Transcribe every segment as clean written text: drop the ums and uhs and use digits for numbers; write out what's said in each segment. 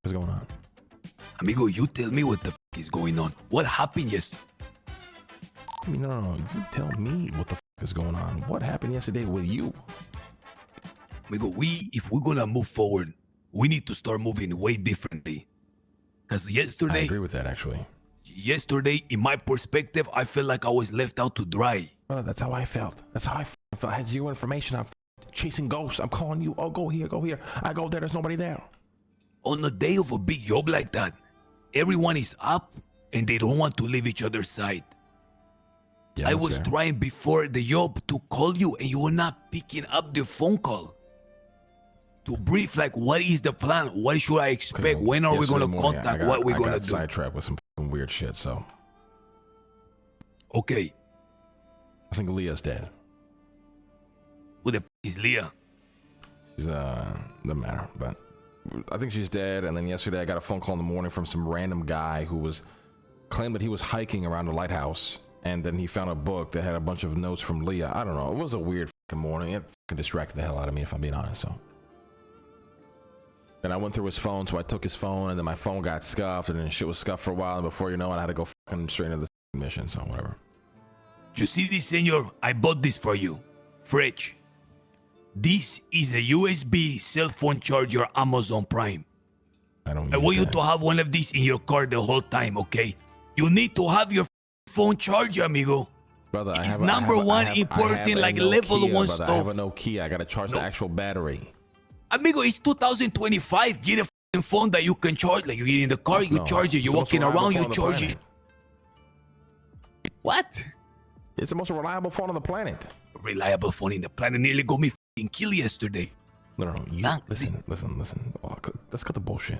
What's going on? Amigo, you tell me what the f is going on. What happened yesterday? I mean, no. You tell me what the f is going on. What happened yesterday with you? Amigo, if we're gonna move forward, we need to start moving way differently. Because yesterday... I agree with that, actually. Yesterday, in my perspective, I felt like I was left out to dry. Well, that's how I felt. That's how I felt. I had zero information. I'm chasing ghosts. I'm calling you. Oh, go here, go here. I go there. There's nobody there. On the day of a big job like that, everyone is up and they don't want to leave each other's side. Yeah, I was trying before the job to call you and you were not picking up the phone call. To brief, like, what is the plan? What should I expect? When are we going to contact? What we're going to do? I got sidetracked with some weird shit, so. Okay. I think Leah's dead. Who the f is Leah? She's, doesn't matter, but I think she's dead. And then yesterday I got a phone call in the morning from some random guy who claimed that he was hiking around the lighthouse. And then he found a book that had a bunch of notes from Leah. I don't know. It was a weird fucking morning. It fucking distracted the hell out of me, if I'm being honest, so. Then I went through his phone, so I took his phone, and then my phone got scuffed, and then shit was scuffed for a while, and before you know it, I had to go fucking straight into the mission, so whatever. You see this, senor? I bought this for you. Fresh. This is a USB cell phone charger Amazon Prime. I want you to have one of these in your car the whole time, okay? You need to have your phone charger, amigo. Brother, it's number one important, like level one stuff. I have a Nokia. I gotta charge the actual battery. Amigo, it's 2025. Get a f***ing phone that you can charge. Like, you get in the car, you charge it. You're walking around, you charge it. What? It's the most reliable phone on the planet. Reliable phone in the planet nearly got me f***ing killed yesterday. No. Listen. Oh, let's cut the bullshit.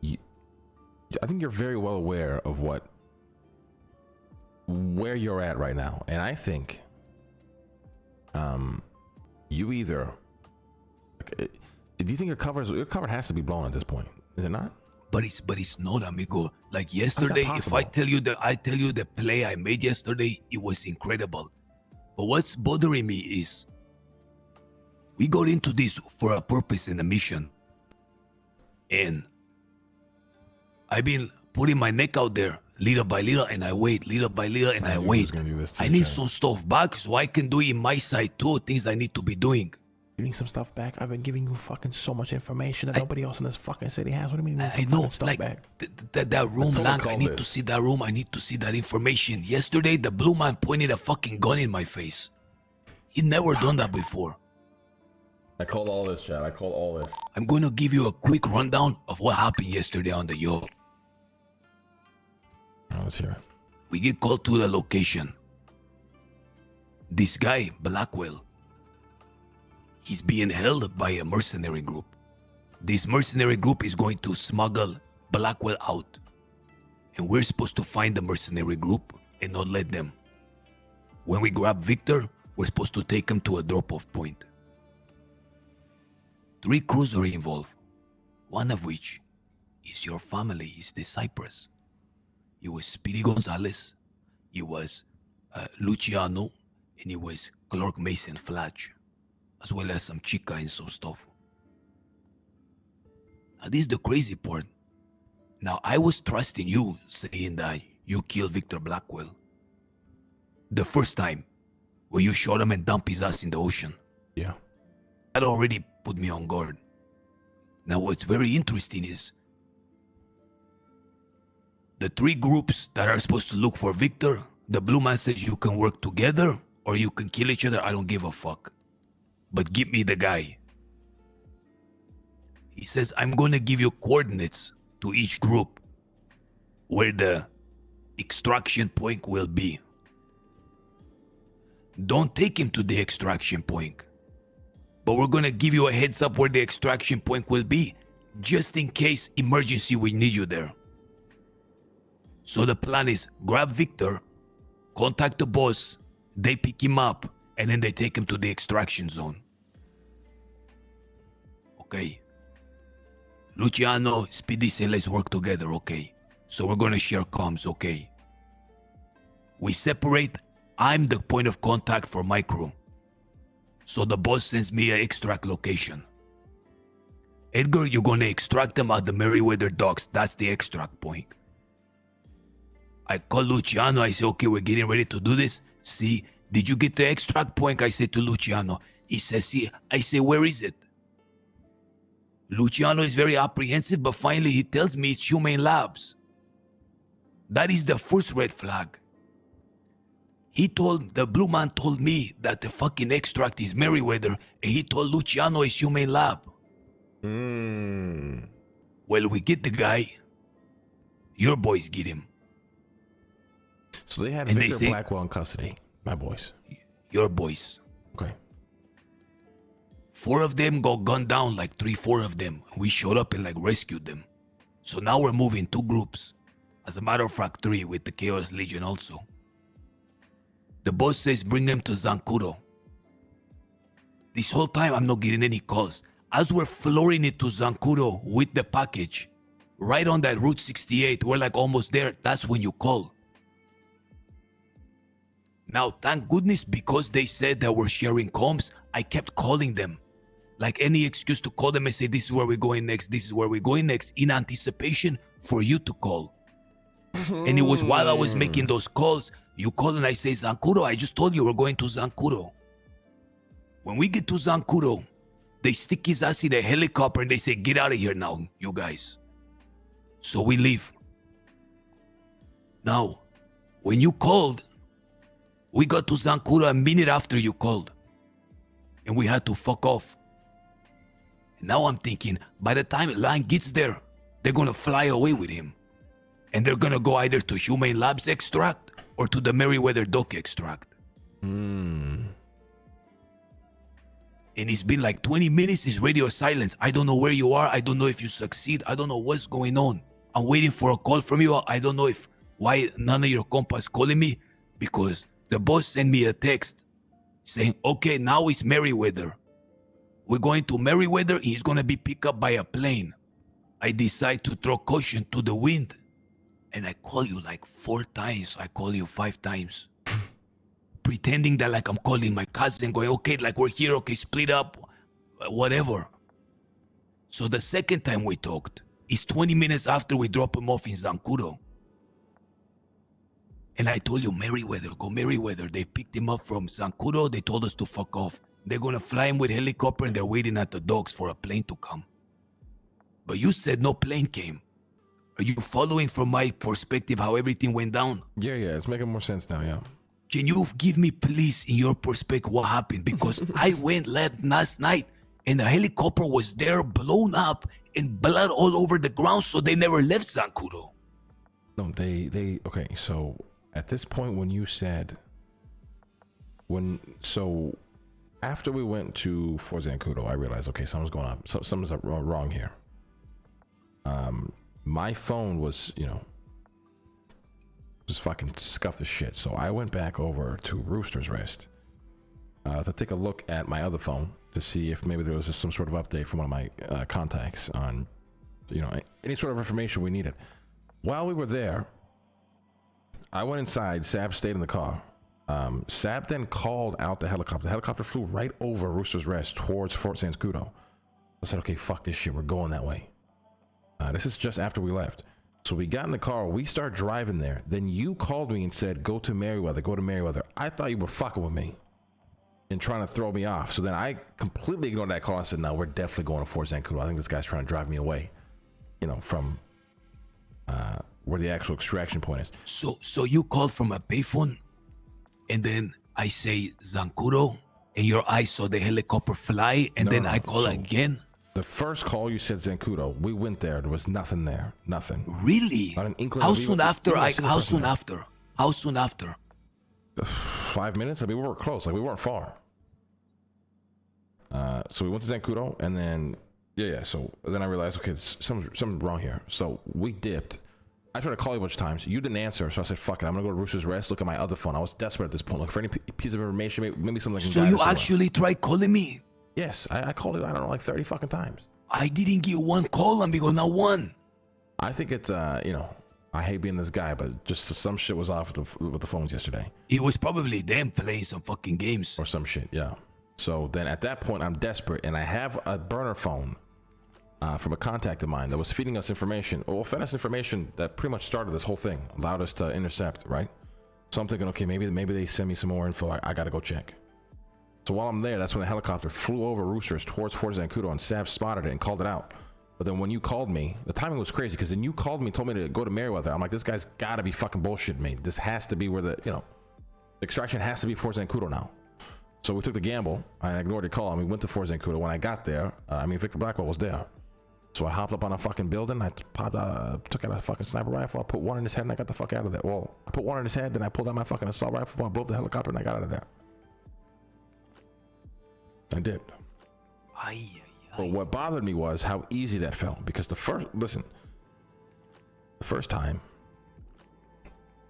I think you're very well aware of where you're at right now. And I think you either... Do you think your cover has to be blown at this point? Is it not? But it's not, amigo. Like yesterday, if I tell you the play I made yesterday, it was incredible. But what's bothering me is we got into this for a purpose and a mission. And I've been putting my neck out there little by little, and I wait, little by little, and I wait. I need some stuff back so I can do it in my side too, things I need to be doing. You need some stuff back? I've been giving you fucking so much information that nobody else in this fucking city has. What do you mean you need some stuff like, back? That room, Lang, I need to see that room. I need to see that information. Yesterday, the blue man pointed a fucking gun in my face. He never done that before. I called all this, Chad. I called all this. I'm going to give you a quick rundown of what happened yesterday on the yacht. Let's hear it. We get called to the location. This guy, Blackwell, he's being held by a mercenary group. This mercenary group is going to smuggle Blackwell out. And we're supposed to find the mercenary group and not let them. When we grab Victor, we're supposed to take him to a drop-off point. 3 crews are involved. One of which is your family, is the Cypress. It was Speedy Gonzalez, it was Luciano, and it was Clark Mason Flash, as well as some chica and some stuff. Now this is the crazy part. Now I was trusting you, saying that you killed Victor Blackwell. The first time, where you shot him and dumped his ass in the ocean. Yeah. That already put me on guard. Now what's very interesting is, the 3 groups that are supposed to look for Victor, the blue man says you can work together or you can kill each other. I don't give a fuck. But give me the guy. He says, I'm going to give you coordinates to each group where the extraction point will be. Don't take him to the extraction point. But we're going to give you a heads up where the extraction point will be, just in case emergency we need you there. So the plan is grab Victor, contact the boss, they pick him up, and then they take him to the extraction zone. Okay. Luciano, Speedy say let's work together, okay. So we're gonna share comms, okay. We separate, I'm the point of contact for my crew. So the boss sends me an extract location. Edgar, you're gonna extract them at the Meriwether docks. That's the extract point. I call Luciano. I say, okay, we're getting ready to do this. See, did you get the extract point? I say to Luciano. He says, see. I say, where is it? Luciano is very apprehensive, but finally he tells me it's Humane Labs. That is the first red flag. The blue man told me that the fucking extract is Meriwether, and he told Luciano it's Humane Lab. Well, we get the guy. Your boys get him. So they had and Victor they say, Blackwell in custody. My boys. Your boys. Okay. 4 of them got gunned down, like 3-4 of them. We showed up and like rescued them. So now we're moving 2 groups. As a matter of fact, 3 with the Chaos Legion also. The boss says bring them to Zancudo. This whole time I'm not getting any calls. As we're flooring it to Zancudo with the package, right on that Route 68, we're like almost there. That's when you call. Now, thank goodness, because they said that we're sharing comms, I kept calling them. Like any excuse to call them and say, this is where we're going next, this is where we're going next, in anticipation for you to call. And it was while I was making those calls, you call and I say, Zancudo, I just told you we're going to Zancudo. When we get to Zancudo, they stick his ass in a helicopter and they say, get out of here now, you guys. So we leave. Now, when you called, we got to Zancudo a minute after you called. And we had to fuck off. And now I'm thinking, by the time Line gets there, they're gonna fly away with him. And they're gonna go either to Humane Labs extract or to the Meriwether Dock extract. And it's been like 20 minutes, it's radio silence. I don't know where you are. I don't know if you succeed. I don't know what's going on. I'm waiting for a call from you. I don't know why none of your compas calling me, because the boss sent me a text saying, okay, now it's Meriwether. We're going to Meriwether. He's going to be picked up by a plane. I decide to throw caution to the wind. And I call you like 4 times. I call you 5 times. Pretending that like I'm calling my cousin, going, okay, like we're here, okay, split up, whatever. So the second time we talked is 20 minutes after we drop him off in Zancudo. And I told you, Meriwether, go Meriwether. They picked him up from Zancudo. They told us to fuck off. They're going to fly him with helicopter and they're waiting at the docks for a plane to come. But you said no plane came. Are you following from my perspective how everything went down? Yeah, it's making more sense now, yeah. Can you give me, please, in your perspective, what happened? Because I went last night and the helicopter was there, blown up, and blood all over the ground, so they never left Zancudo. No, they okay, so at this point when you said, after we went to Fort Zancudo, I realized, okay, something's going on. Something's wrong here. My phone was, just fucking scuffed as shit. So I went back over to Rooster's Rest to take a look at my other phone to see if maybe there was just some sort of update from one of my contacts on, any sort of information we needed. While we were there, I went inside. Sab stayed in the car. Sab then called out the helicopter. The helicopter flew right over Rooster's Rest towards Fort Zancudo. I said, okay, fuck this shit. We're going that way. This is just after we left. So we got in the car, we start driving there. Then you called me and said, go to Meriwether. I thought you were fucking with me and trying to throw me off. So then I completely ignored that call. I said, no, we're definitely going to Fort Zancudo. I think this guy's trying to drive me away, from where the actual extraction point is. So you called from a payphone, and then I say Zancudo, and your eyes saw the helicopter fly, and then I call again. The first call you said Zancudo. We went there. There was nothing there. Nothing. Really? Not an inkling. How soon after? How soon after? 5 minutes. I mean, we were close. Like we weren't far. So we went to Zancudo, and then So then I realized, okay, something's wrong here. So we dipped. I tried to call you a bunch of times. You didn't answer, so I said, "Fuck it, I'm gonna go to Rooster's Rest. Look at my other phone." I was desperate at this point, looking for any piece of information, maybe something. So you actually tried calling me? Yes, I called it. I don't know, like 30 fucking times. I didn't get one call, amigo, not one. I think it's I hate being this guy, but just some shit was off with the phones yesterday. It was probably them playing some fucking games or some shit. Yeah. So then at that point, I'm desperate, and I have a burner phone from a contact of mine that was feeding us information, or fed us information that pretty much started this whole thing, allowed us to intercept, right? So I'm thinking, okay, maybe they send me some more info. I gotta go check. So while I'm there, that's when the helicopter flew over Roosters towards Fort Zancudo, and Sab spotted it and called it out. But then when you called me, the timing was crazy, because then you called me and told me to go to Merriweather. I'm like, this guy's gotta be fucking bullshitting me. This has to be where the extraction has to be Fort Zancudo now. So we took the gamble. I ignored your call and we went to Fort Zancudo. When I got there, Victor Blackwell was there. So I hopped up on a fucking building. I took out a fucking sniper rifle. I put one in his head and I got the fuck out of there. Well, I put one in his head, then I pulled out my fucking assault rifle. I blew up the helicopter and I got out of there. I did. But what bothered me was how easy that felt. Because the first time,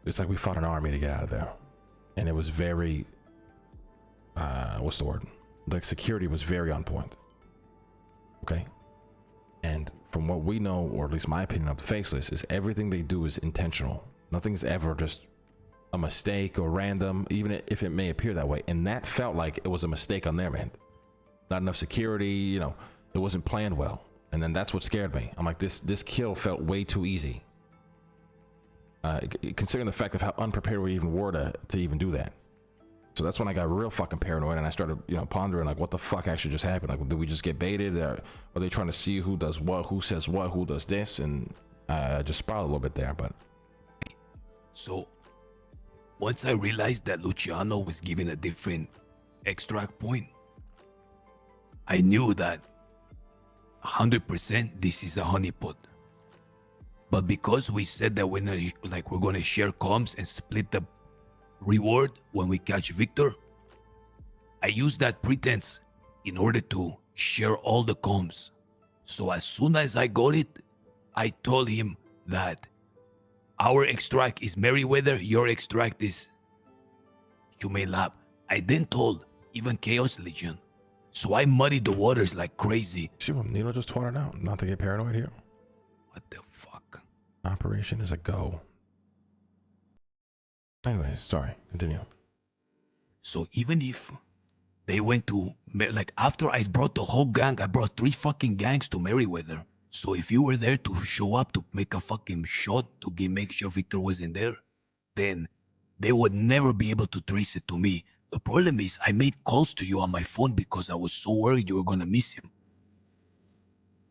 it's like we fought an army to get out of there. And it was very, what's the word? Like security was very on point. Okay. And from what we know, or at least my opinion of the Faceless, is everything they do is intentional. Nothing's ever just a mistake or random, even if it may appear that way. And that felt like it was a mistake on their end. Not enough security, it wasn't planned well. And then that's what scared me. I'm like, this kill felt way too easy. Considering the fact of how unprepared we even were to even do that. So that's when I got real fucking paranoid and I started, pondering like, what the fuck actually just happened? Like, did we just get baited? Or are they trying to see who does what, who says what, who does this? And I just spiraled a little bit there, but. So, once I realized that Luciano was given a different extract point, I knew that 100% this is a honeypot. But because we said that we're gonna share comms and split the reward when we catch Victor, I used that pretense in order to share all the comms. So as soon as I got it, I told him that our extract is Merriweather, your extract is Humane Lab. I then told even Chaos Legion. So I muddied the waters like crazy. Sure, Nilo just twatted out, not to get paranoid here. What the fuck? Operation is a go. Anyways, sorry, continue. So even if they went to, after I brought the whole gang, I brought 3 fucking gangs to Merriweather. So if you were there to show up to make a fucking shot to make sure Victor wasn't there, then they would never be able to trace it to me. The problem is I made calls to you on my phone because I was so worried you were gonna miss him.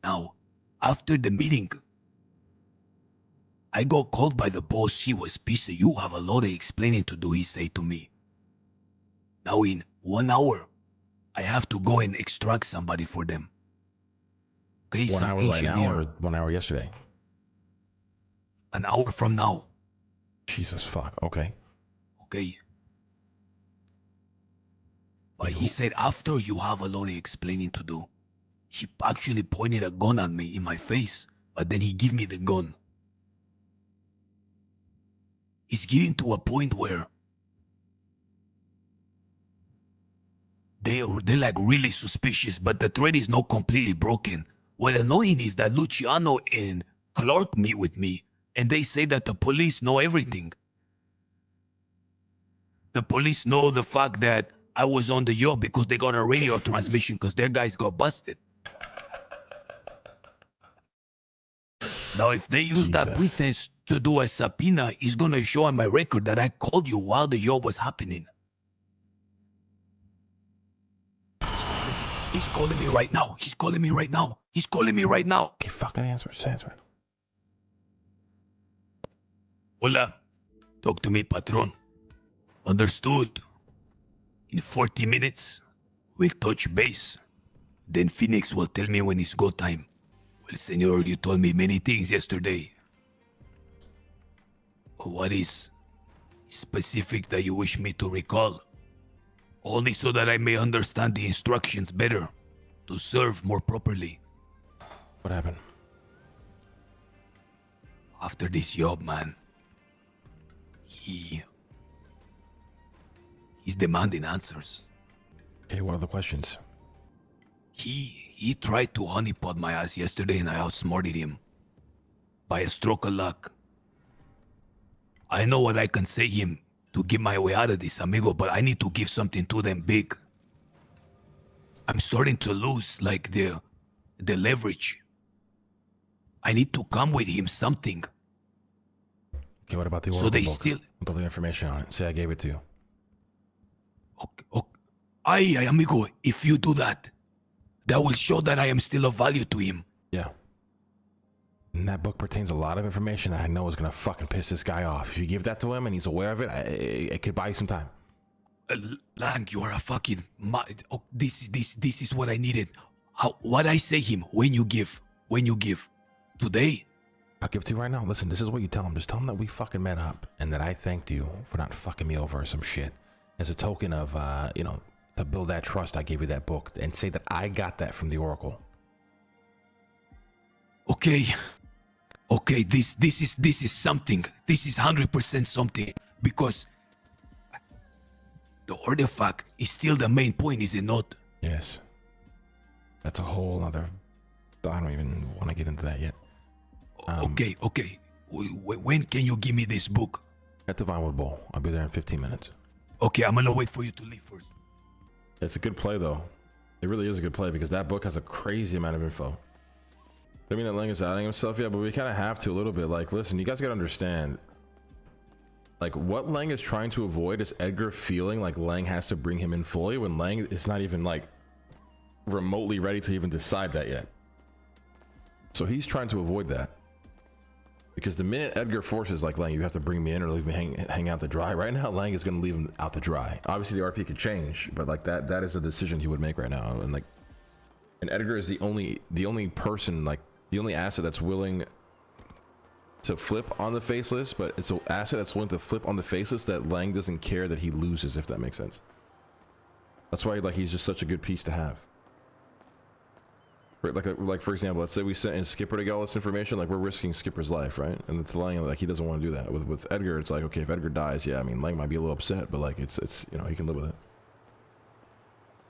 Now, after the meeting, I got called by the boss. He was pissed. You have a lot of explaining to do, he said to me. Now in 1 hour, I have to go and extract somebody for them. Okay, 1 hour right now or 1 hour yesterday? An hour from now. Jesus fuck, okay. Okay. But he said after you have a lot of explaining to do. He actually pointed a gun at me in my face, but then he gave me the gun. It's getting to a point where they're like really suspicious, but the thread is not completely broken. What annoying is that Luciano and Clark meet with me, and they say that the police know everything. The police know the fact that I was on the job because they got a radio transmission because their guys got busted. Now, if they use that pretense to do a subpoena, it's going to show on my record that I called you while the job was happening. He's calling me right now. He's calling me right now. He's calling me right now. Okay, fucking answer. Just answer it. Hola. Talk to me, patron. Understood. In 40 minutes, we'll touch base. Then Phoenix will tell me when it's go time. Well, senor, you told me many things yesterday. What is specific that you wish me to recall? Only so that I may understand the instructions better, to serve more properly. What happened? After this job, man, he's demanding answers. Okay, what are the questions? He tried to honeypot my ass yesterday and I outsmarted him. By a stroke of luck. I know what I can say him to get my way out of this, amigo, but I need to give something to them big. I'm starting to lose, the leverage. I need to come with him something. Okay, what about the Oracle So they book? still. With all the information on it. Say I gave it to you. Okay. Ay, amigo, if you do that, that will show that I am still of value to him. Yeah. And that book pertains a lot of information that I know is gonna fucking piss this guy off. If you give that to him and he's aware of it, it could buy you some time. Lang, you are a fucking. This is what I needed. What I say him when you give today. I'll give it to you right now. Listen, this is what you tell him. Just tell him that we fucking met up and that I thanked you for not fucking me over or some shit. As a token of, to build that trust, I gave you that book, and say that I got that from the Oracle. Okay, this is something. This is 100% something, because the artifact is still the main point, is it not? Yes. That's a whole other. I don't even want to get into that yet. Okay. When can you give me this book? At the Vinewood Bowl. I'll be there in 15 minutes. Okay, I'm gonna wait for you to leave first. It's a good play, though. It really is a good play, because that book has a crazy amount of info. I mean that Lang is outing himself, yeah, but we kind of have to a little bit. Like, listen, you guys gotta understand. Like, what Lang is trying to avoid is Edgar feeling like Lang has to bring him in fully when Lang is not even, like, remotely ready to even decide that yet. So he's trying to avoid that. Because the minute Edgar forces, like, Lang, you have to bring me in or leave me hang out to dry. Right now, Lang is going to leave him out to dry. Obviously, the RP could change, but, like, that is a decision he would make right now. And, like, and Edgar is the only person, like, the only asset that's willing to flip on the faceless, but it's an asset that's willing to flip on the faceless that Lang doesn't care that he loses, if that makes sense. That's why, like, he's just such a good piece to have. Right, like for example, let's say we sent in Skipper to get all this information, like, we're risking Skipper's life, right? And it's Lang, like, he doesn't want to do that. With Edgar, it's like, okay, if Edgar dies, yeah, I mean, Lang might be a little upset, but, like, it's he can live with it.